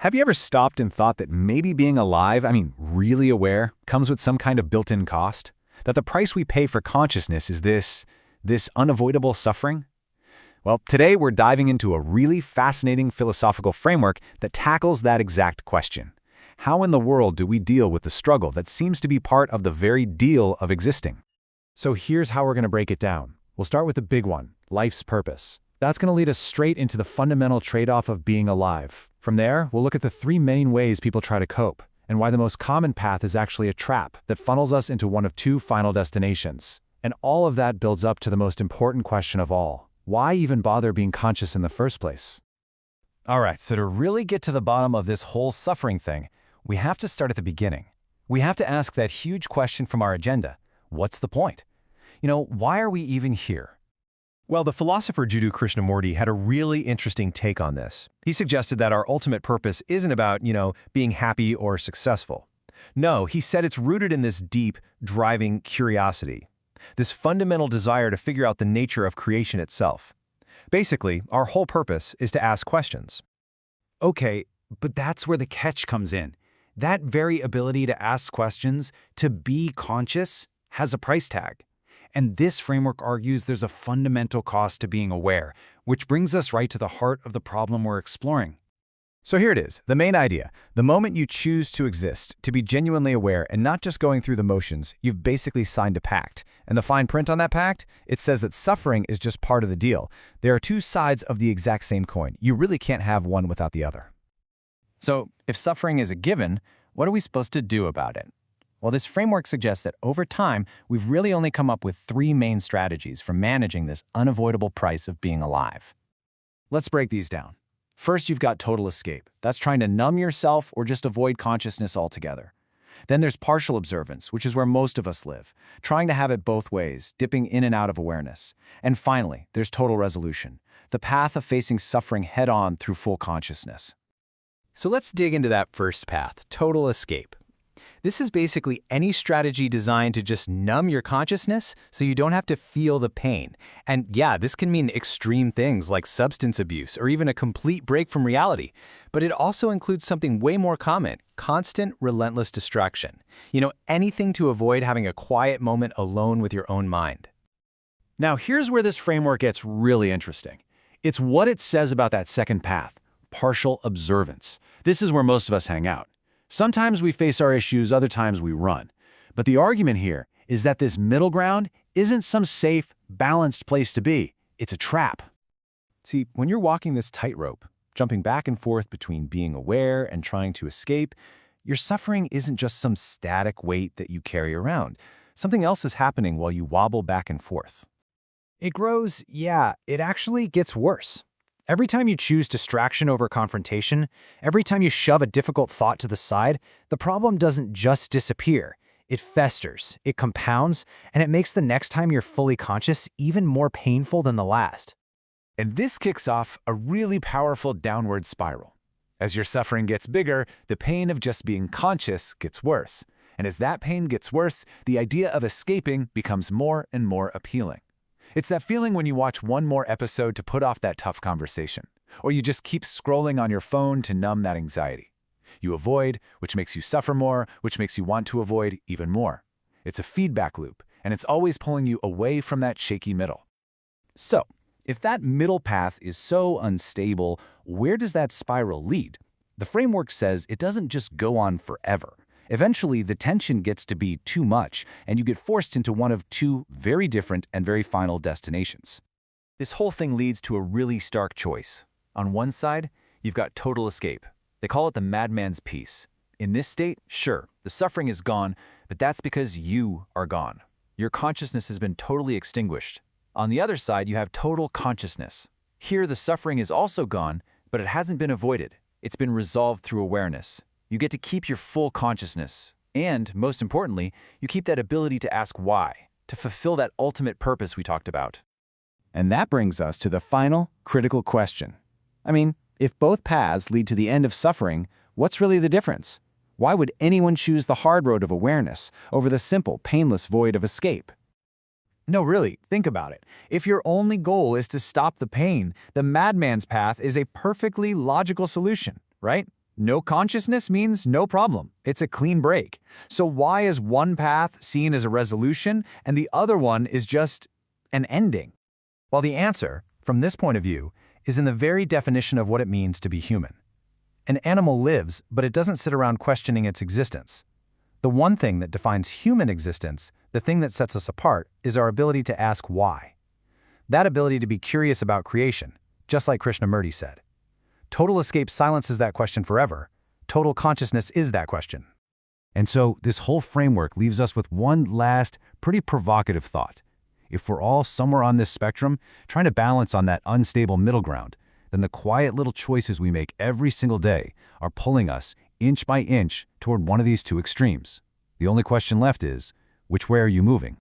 Have you ever stopped and thought that maybe being alive, really aware, comes with some kind of built-in cost? That the price we pay for consciousness is this unavoidable suffering? Well, today we're diving into a really fascinating philosophical framework that tackles that exact question. How in the world do we deal with the struggle that seems to be part of the very deal of existing? So here's how we're going to break it down. We'll start with the big one, life's purpose. That's going to lead us straight into the fundamental trade-off of being alive. From there, we'll look at the three main ways people try to cope, and why the most common path is actually a trap that funnels us into one of two final destinations. And all of that builds up to the most important question of all. Why even bother being conscious in the first place? All right, so to really get to the bottom of this whole suffering thing, we have to start at the beginning. We have to ask that huge question from our agenda. What's the point? Why are we even here? Well, the philosopher Jiddu Krishnamurti had a really interesting take on this. He suggested that our ultimate purpose isn't about, being happy or successful. No, he said it's rooted in this deep, driving curiosity, this fundamental desire to figure out the nature of creation itself. Basically, our whole purpose is to ask questions. Okay, but that's where the catch comes in. That very ability to ask questions, to be conscious, has a price tag. And this framework argues there's a fundamental cost to being aware, which brings us right to the heart of the problem we're exploring. So here it is, the main idea. The moment you choose to exist, to be genuinely aware and not just going through the motions, you've basically signed a pact. And the fine print on that pact, it says that suffering is just part of the deal. There are two sides of the exact same coin. You really can't have one without the other. So if suffering is a given, what are we supposed to do about it? Well, this framework suggests that over time, we've really only come up with three main strategies for managing this unavoidable price of being alive. Let's break these down. First, you've got total escape. That's trying to numb yourself or just avoid consciousness altogether. Then there's partial observance, which is where most of us live, trying to have it both ways, dipping in and out of awareness. And finally, there's total resolution, the path of facing suffering head-on through full consciousness. So let's dig into that first path, total escape. This is basically any strategy designed to just numb your consciousness so you don't have to feel the pain. And yeah, this can mean extreme things like substance abuse or even a complete break from reality. But it also includes something way more common, constant, relentless distraction. Anything to avoid having a quiet moment alone with your own mind. Now here's where this framework gets really interesting. It's what it says about that second path, partial observance. This is where most of us hang out. Sometimes we face our issues, other times we run. But the argument here is that this middle ground isn't some safe, balanced place to be. It's a trap. See, when you're walking this tightrope, jumping back and forth between being aware and trying to escape, your suffering isn't just some static weight that you carry around. Something else is happening while you wobble back and forth. It grows, it actually gets worse. Every time you choose distraction over confrontation, every time you shove a difficult thought to the side, the problem doesn't just disappear. It festers, it compounds, and it makes the next time you're fully conscious even more painful than the last. And this kicks off a really powerful downward spiral. As your suffering gets bigger, the pain of just being conscious gets worse. And as that pain gets worse, the idea of escaping becomes more and more appealing. It's that feeling when you watch one more episode to put off that tough conversation, or you just keep scrolling on your phone to numb that anxiety. You avoid, which makes you suffer more, which makes you want to avoid even more. It's a feedback loop, and it's always pulling you away from that shaky middle. So, if that middle path is so unstable, where does that spiral lead? The framework says it doesn't just go on forever. Eventually, the tension gets to be too much, and you get forced into one of two very different and very final destinations. This whole thing leads to a really stark choice. On one side, you've got total escape. They call it the madman's peace. In this state, sure, the suffering is gone, but that's because you are gone. Your consciousness has been totally extinguished. On the other side, you have total consciousness. Here, the suffering is also gone, but it hasn't been avoided. It's been resolved through awareness. You get to keep your full consciousness, and, most importantly, you keep that ability to ask why, to fulfill that ultimate purpose we talked about. And that brings us to the final, critical question. If both paths lead to the end of suffering, what's really the difference? Why would anyone choose the hard road of awareness over the simple, painless void of escape? No, really, think about it. If your only goal is to stop the pain, the madman's path is a perfectly logical solution, right? No consciousness means no problem. It's a clean break. So why is one path seen as a resolution and the other one is just an ending? Well, the answer, from this point of view, is in the very definition of what it means to be human. An animal lives, but it doesn't sit around questioning its existence. The one thing that defines human existence, the thing that sets us apart, is our ability to ask why. That ability to be curious about creation, just like Krishnamurti said. Total escape silences that question forever. Total consciousness is that question. And so this whole framework leaves us with one last, pretty provocative thought. If we're all somewhere on this spectrum, trying to balance on that unstable middle ground, then the quiet little choices we make every single day are pulling us, inch by inch, toward one of these two extremes. The only question left is, which way are you moving?